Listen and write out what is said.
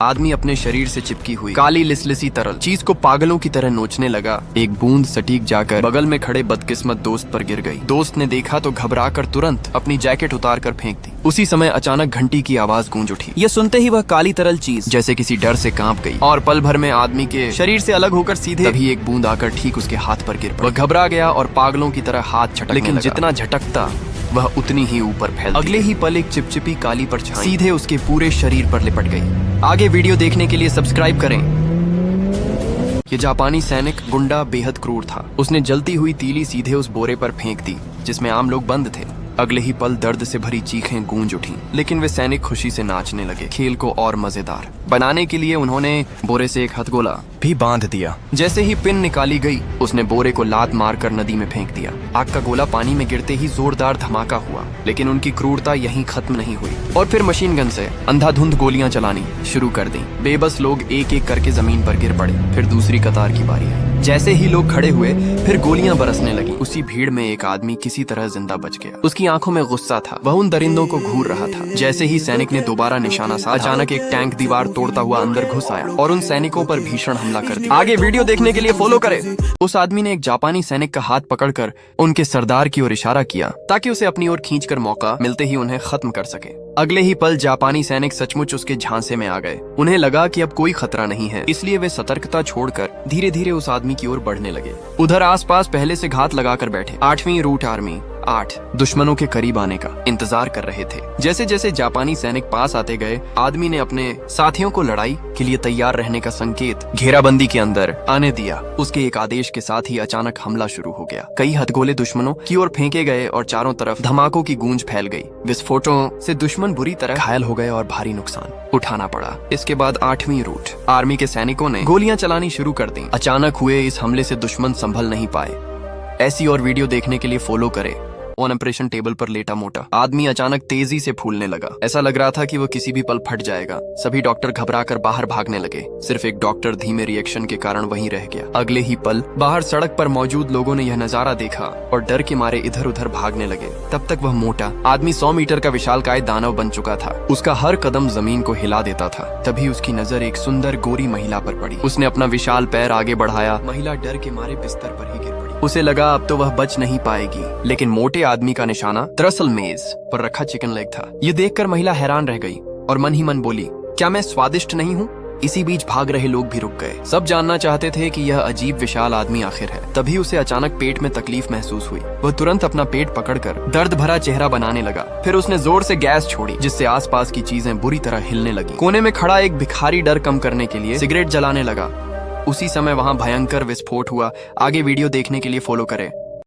आदमी अपने शरीर से चिपकी हुई काली लिसलिसी तरल चीज को पागलों की तरह नोचने लगा। एक बूंद सटीक जाकर बगल में खड़े बदकिस्मत दोस्त पर गिर गई। दोस्त ने देखा तो घबराकर तुरंत अपनी जैकेट उतार कर फेंक दी। उसी समय अचानक घंटी की आवाज गूंज उठी। यह सुनते ही वह काली तरल चीज जैसे किसी डर से कांप गई और पल भर में आदमी के शरीर से अलग होकर सीधे तभी एक बूंद आकर ठीक उसके हाथ पर गिर पड़ी। वह घबरा गया और पागलों की तरह हाथ झटकने लगा। लेकिन जितना झटकता वह उतनी ही ऊपर फैल। अगले ही पल एक चिपचिपी काली परछाई सीधे उसके पूरे शरीर पर लिपट गई। आगे वीडियो देखने के लिए सब्सक्राइब करें। ये जापानी सैनिक गुंडा बेहद क्रूर था। उसने जलती हुई तीली सीधे उस बोरे पर फेंक दी जिसमें आम लोग बंद थे। अगले ही पल दर्द से भरी चीखें गूंज उठीं, लेकिन वे सैनिक खुशी से नाचने लगे। खेल को और मजेदार बनाने के लिए उन्होंने बोरे से एक हथगोला भी बांध दिया। जैसे ही पिन निकाली गई उसने बोरे को लात मारकर नदी में फेंक दिया। आग का गोला पानी में गिरते ही जोरदार धमाका हुआ, लेकिन उनकी क्रूरता यहीं खत्म नहीं हुई और फिर मशीन गन से अंधाधुंध गोलियां चलानी शुरू कर दी। बेबस लोग एक एक करके जमीन पर गिर पड़े। फिर दूसरी कतार की बारी आई। जैसे ही लोग खड़े हुए फिर गोलियां बरसने लगी। उसी भीड़ में एक आदमी किसी तरह जिंदा बच गया। उसकी आंखों में गुस्सा था। वह उन दरिंदों को घूर रहा था। जैसे ही सैनिक ने दोबारा निशाना साधा, अचानक एक टैंक दीवार तोड़ता हुआ अंदर घुस आया और उन सैनिकों पर भीषण हमला कर दिया। आगे वीडियो देखने के लिए फॉलो करें। उस आदमी ने एक जापानी सैनिक का हाथ पकड़कर उनके सरदार की ओर इशारा किया ताकि उसे अपनी ओर खींचकर मौका मिलते ही उन्हें खत्म कर सके। अगले ही पल जापानी सैनिक सचमुच उसके झांसे में आ गए। उन्हें लगा कि अब कोई खतरा नहीं है, इसलिए वे सतर्कता छोड़कर धीरे धीरे उस आदमी की ओर बढ़ने लगे। उधर आसपास पहले से घात लगाकर बैठे 8वीं रूट आर्मी 8 दुश्मनों के करीब आने का इंतजार कर रहे थे। जैसे जैसे जापानी सैनिक पास आते गए, आदमी ने अपने साथियों को लड़ाई के लिए तैयार रहने का संकेत घेराबंदी के अंदर आने दिया। उसके एक आदेश के साथ ही अचानक हमला शुरू हो गया। कई हथगोले दुश्मनों की ओर फेंके गए और चारों तरफ धमाकों की गूंज फैल गई। विस्फोटों से दुश्मन बुरी तरह घायल हो गए और भारी नुकसान उठाना पड़ा। इसके बाद 8वीं रूट आर्मी के सैनिकों ने गोलियां चलानी शुरू कर दी। अचानक हुए इस हमले से दुश्मन संभल नहीं पाए। ऐसी और वीडियो देखने के लिए फॉलो करें। ऑपरेशन टेबल पर लेटा मोटा आदमी अचानक तेजी से फूलने लगा। ऐसा लग रहा था कि वो किसी भी पल फट जाएगा। सभी डॉक्टर घबराकर बाहर भागने लगे। सिर्फ एक डॉक्टर धीमे रिएक्शन के कारण वहीं रह गया। अगले ही पल बाहर सड़क पर मौजूद लोगों ने यह नजारा देखा और डर के मारे इधर उधर भागने लगे। तब तक वह मोटा आदमी 100 मीटर का विशालकाय दानव बन चुका था। उसका हर कदम जमीन को हिला देता था। तभी उसकी नजर एक सुंदर गोरी महिला पर पड़ी। उसने अपना विशाल पैर आगे बढ़ाया। महिला डर के मारे बिस्तर पर ही गिर पड़ी। उसे लगा अब तो वह बच नहीं पाएगी, लेकिन मोटे आदमी का निशाना दरअसल मेज पर रखा चिकन लेग था। ये देखकर महिला हैरान रह गई और मन ही मन बोली, क्या मैं स्वादिष्ट नहीं हूँ? इसी बीच भाग रहे लोग भी रुक गए। सब जानना चाहते थे कि यह अजीब विशाल आदमी आखिर है। तभी उसे अचानक पेट में तकलीफ महसूस हुई। वह तुरंत अपना पेट पकड़कर दर्द भरा चेहरा बनाने लगा। फिर उसने जोर से गैस छोड़ी, जिससे आसपास की चीजें बुरी तरह हिलने लगी। कोने में खड़ा एक भिखारी डर कम करने के लिए सिगरेट जलाने लगा। उसी समय वहां भयंकर विस्फोट हुआ। आगे वीडियो देखने के लिए फॉलो करें।